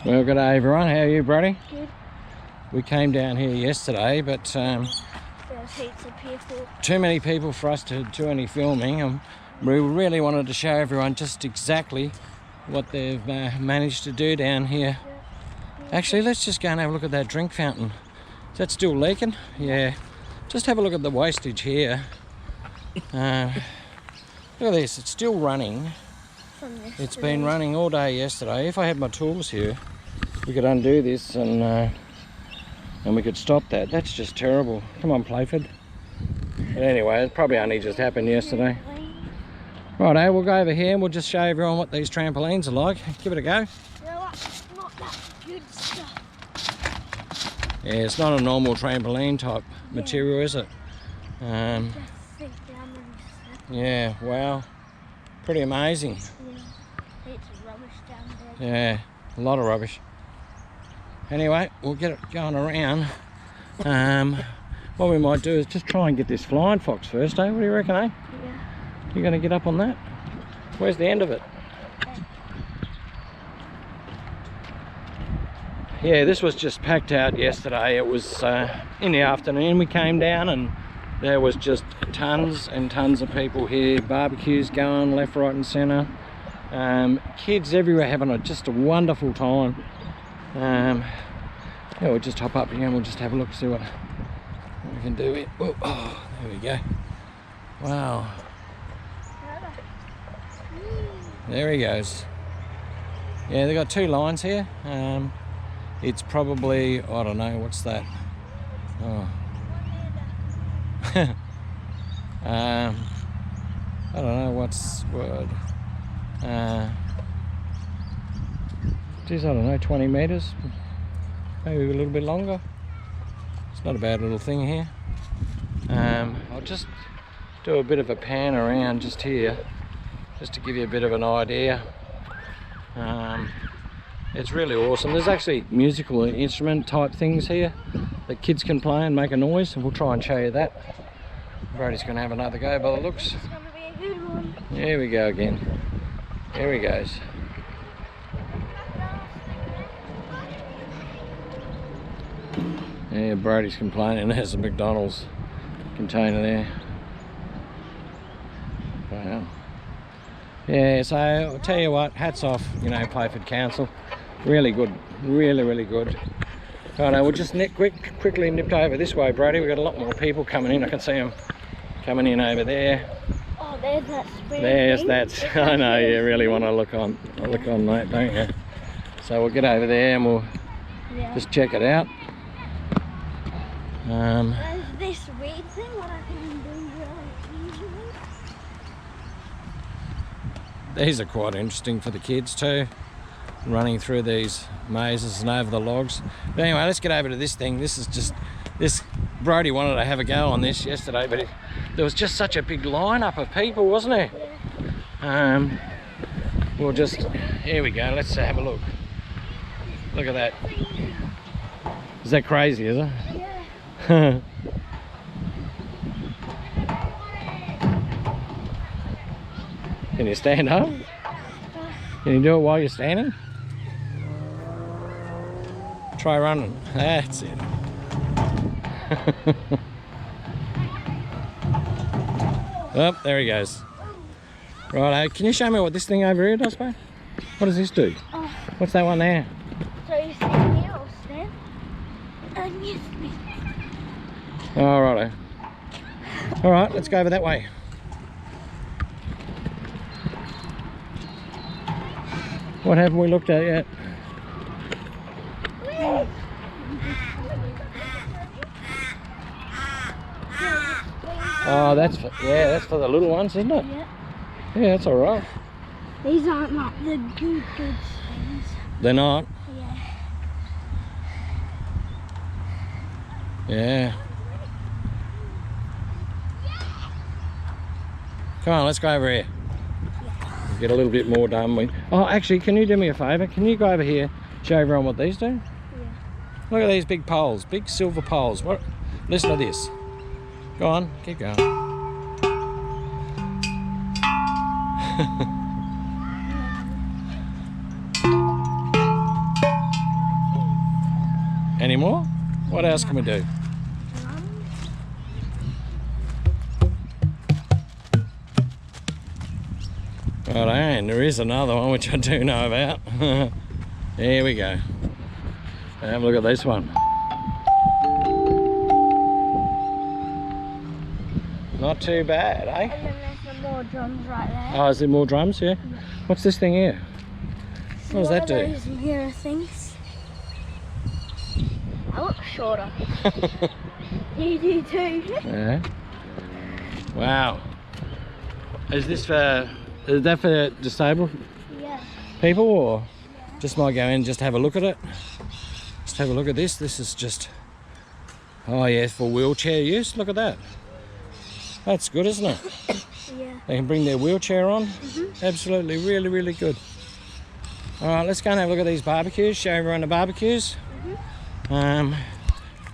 Well, good day everyone. How are you, Brody? Good. We came down here yesterday, but There's heaps of people. too many people for us to do any filming, and we really wanted to show everyone just exactly what they've managed to do down here. Actually, let's just go and have a look at that drink fountain. Is that still leaking? Yeah. Just have a look at the wastage here. Look at this, it's still running. It's been running all day yesterday. If I had my tools here, we could undo this and we could stop that. That's just terrible. Come on, Playford. But anyway, it probably only just happened yesterday. Righto, we'll go over here and we'll just show everyone what these trampolines are like. Give it a go. You know what? Not that good stuff. Yeah, it's not a normal trampoline type material, is it? Yeah, wow. Pretty amazing. Yeah, it's rubbish down there. Yeah, a lot of rubbish. Anyway, we'll get it going around. What we might do is just try and get this flying fox first, eh? What do you reckon, eh? Yeah. You gonna get up on that? Where's the end of it? Yeah, this was just packed out yesterday. It was in the afternoon we came down and there was just tons and tons of people here. Barbecues going left, right and centre. Kids everywhere having just a wonderful time. Yeah, we'll just hop up here and we'll just have a look, see what we can do here. Oh, there we go. Wow. There he goes. Yeah, they've got two lines here. It's probably, I don't know, what's that? Oh. I don't know what's word. Geez, I don't know, 20 metres, maybe a little bit longer. It's not a bad little thing here. I'll just do a bit of a pan around just here, just to give you a bit of an idea. It's really awesome. There's actually musical instrument type things here that kids can play and make a noise, and we'll try and show you that. Brody's going to have another go by the looks. It's going to be a good one. Here we go again. Here he goes. Yeah, Brody's complaining. There's a McDonald's container there. Wow. Yeah, so I'll tell you what, hats off, you know, Playford Council. Really good, really good. Righto, we'll just quickly nip over this way, Brody. We've got a lot more people coming in. I can see them coming in over there. Oh, there's that spring. There's that. I know, you really want to look on that, don't you? So we'll get over there and we'll just check it out. There's this weird thing what I can do usually. These are quite interesting for the kids too, running through these mazes and over the logs. But anyway, let's get over to this thing. This Brody wanted to have a go on this yesterday, but there was just such a big lineup of people, wasn't there? Yeah. We'll just, here we go, let's have a look. Look at that. Is that crazy, is it? Yeah. Can you stand up? Can you do it while you're standing? Try running. That's it. Oh, there he goes. Right, can you show me what this thing over here does, mate? What does this do? Oh. What's that one there? So you stand here or stand? And yes, me. Oh, righto. All right, let's go over that way. What haven't we looked at yet? Oh, that's for the little ones, isn't it? Yeah. Yeah, that's all right. These aren't like the good swings. They're not? Yeah. Yeah. Come on, let's go over here. Get a little bit more done. Oh, actually, can you do me a favour? Can you go over here, show everyone what these do? Yeah. Look at these big poles, big silver poles. What? Listen to this. Go on, keep going. Any more? What else can we do? Right, and there is another one which I do know about. Here we go. Have a look at this one. Not too bad, eh? And then there's some more drums right there. Oh, is there more drums? Yeah. What's this thing here? What does that do? Those mirror things. I look shorter. You do too. Yeah. Wow. Is this for? Is that for disabled people, or just might go in and just have a look at it? Just have a look at this. This is just, oh yeah, for wheelchair use. Look at that. That's good, isn't it? Yeah. They can bring their wheelchair on. Absolutely, really, really good. All right, let's go and have a look at these barbecues. Show everyone the barbecues. I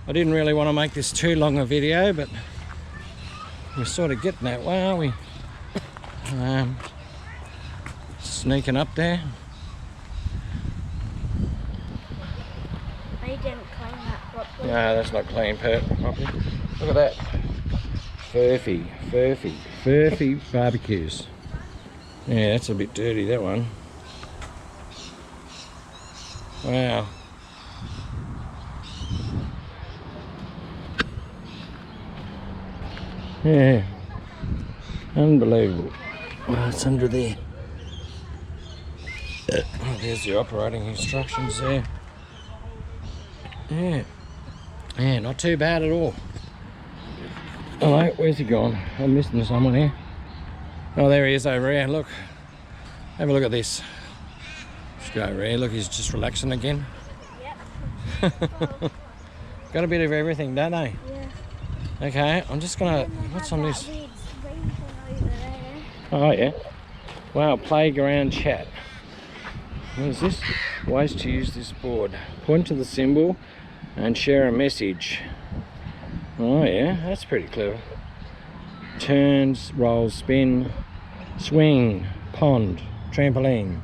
didn't really want to make this too long a video, but we're sort of getting that way, aren't we? Sneaking up there. They didn't clean that properly. No, that's not clean properly. Look at that. Furphy barbecues. Yeah, that's a bit dirty, that one. Wow. Yeah. Unbelievable. Well, it's under there. Oh, there's the operating instructions there. Yeah. Yeah, not too bad at all. Hello, where's he gone? I'm missing someone here. Oh, there he is over here. Look. Have a look at this. Just go over here. Look, he's just relaxing again. Yep. Got a bit of everything, don't they? Yeah. Okay, I'm just gonna. What's on this? Weird screen thing over there. Oh yeah. Wow, playground chat. What is this? Ways to use this board. Point to the symbol and share a message. Oh yeah, that's pretty clever. Turns, roll, spin, swing, pond, trampoline.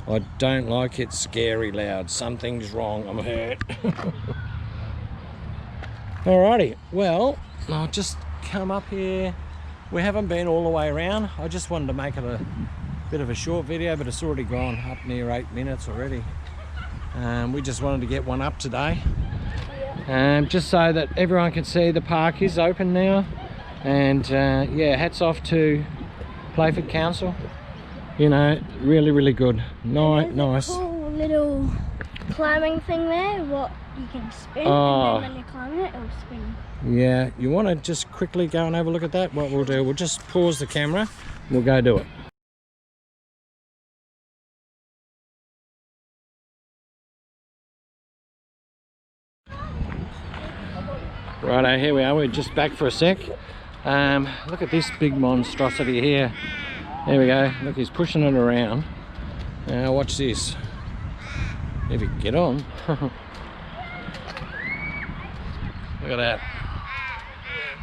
I don't like it scary loud. Something's wrong, I'm hurt. Alrighty, well, I'll just come up here. We haven't been all the way around. I just wanted to make it a bit of a short video, but it's already gone up near 8 minutes already. We just wanted to get one up today. Just so that everyone can see the park is open now. And yeah, hats off to Playford Council. You know, really, really good. Nice. A cool little climbing thing there, what you can spin, Oh. and then when you climb it, it'll spin. Yeah, you want to just quickly go and have a look at that? What we'll do, we'll just pause the camera, we'll go do it. Righto, here we are, we're just back for a sec. Look at this big monstrosity here. There we go, look, he's pushing it around. Now watch this. If you can get on. Look at that.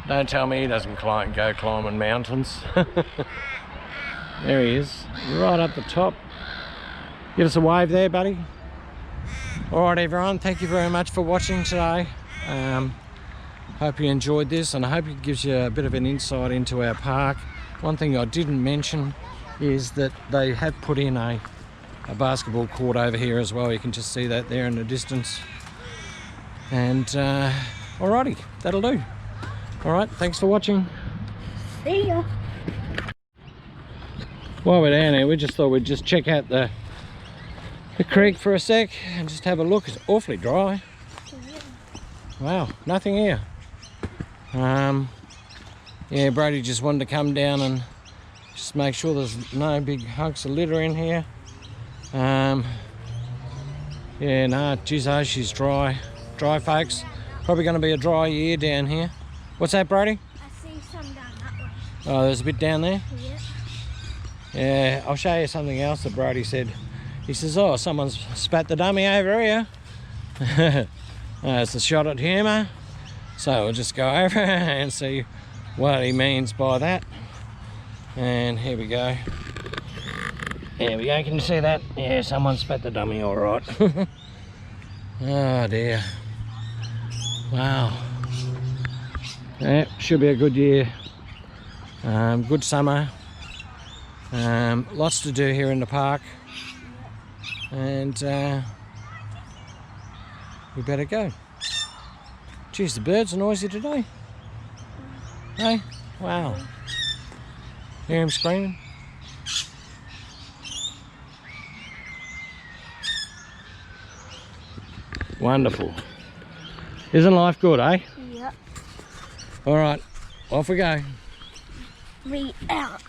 Don't tell me he doesn't go climbing mountains. There he is, right up the top. Give us a wave there, buddy. Alright everyone, thank you very much for watching today. Hope you enjoyed this, and I hope it gives you a bit of an insight into our park. One thing I didn't mention is that they have put in a basketball court over here as well. You can just see that there in the distance. And alrighty, that'll do. Alright, thanks for watching. See ya. While we're down here, we just thought we'd just check out the creek for a sec and just have a look. It's awfully dry. Wow, nothing here. Yeah, Brady just wanted to come down and just make sure there's no big hunks of litter in here. Yeah, no, geez, oh, she's dry. Dry, folks. Probably going to be a dry year down here. What's that, Brady? I see some down that way. Oh, there's a bit down there? Yeah. Yeah, I'll show you something else that Brady said. He says, oh, someone's spat the dummy over here. It's a shot at humour. So we'll just go over and see what he means by that. And here we go. There we go, can you see that? Yeah, someone spat the dummy all right. Oh dear. Wow. Yeah, should be a good year. Good summer. Lots to do here in the park. And we better go. Geez, the birds are noisy today. Hey? Wow. Hear him screaming? Wonderful. Isn't life good, eh? Yep. All right, off we go. Me out.